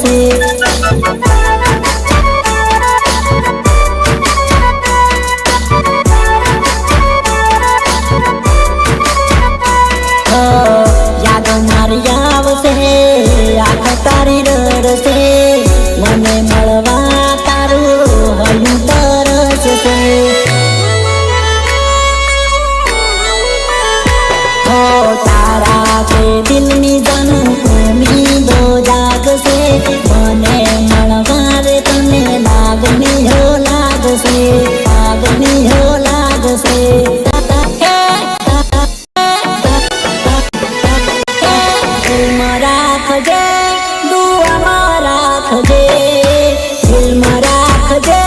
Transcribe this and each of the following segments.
પડશે। યાદો મારી આવશે આંખ તારી રડશે મને મળવા તારું હૈયું તરસશે। तारा के दिल में जानू उम्मीदो जागसे मने मणवारे तने लागनी हो लागसे लागनी हो लागसे। दिलમાં રાખજે દુઆમાં રાખજે દિલમાં રાખજે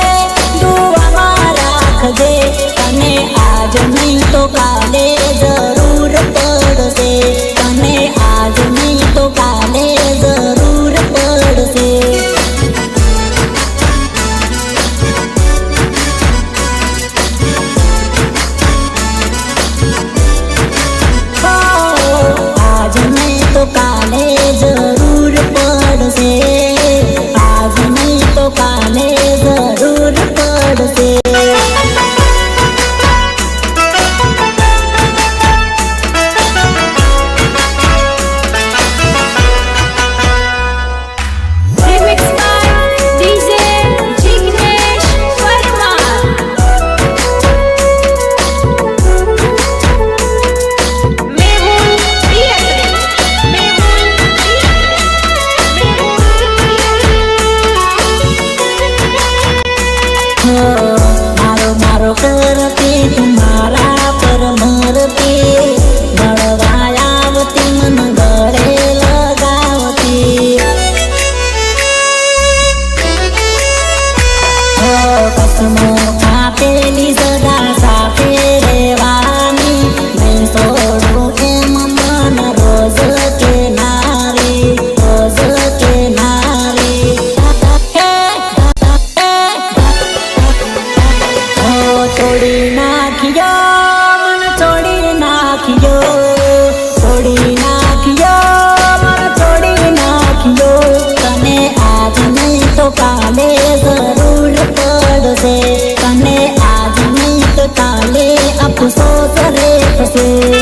દુઆમાં રાખજે તને આજ નહીં તો કાલે જરૂર પડશે તને આજ નહીં તો કાલે જરૂર પડશે। आज नहीं तो काले जरूर पड़से आज नहीं तो काले जरूर पड़से। मारो मारो करती तुम्हारा पर मरती गड़वायावती मन गड़े लगावती। कसमो खातेली सदा साथे रेवानी नहीं छोड़ू एम मन रोज के नारी रोज के नारी। छोड़ी नाखियो मन छोड़ी नाखियो छोड़ी नाखियो मन छोड़ी नाखियो तने आज नहीं तो काले जरूर पड़से तने आज नहीं तो काले अफसोस रे फसे।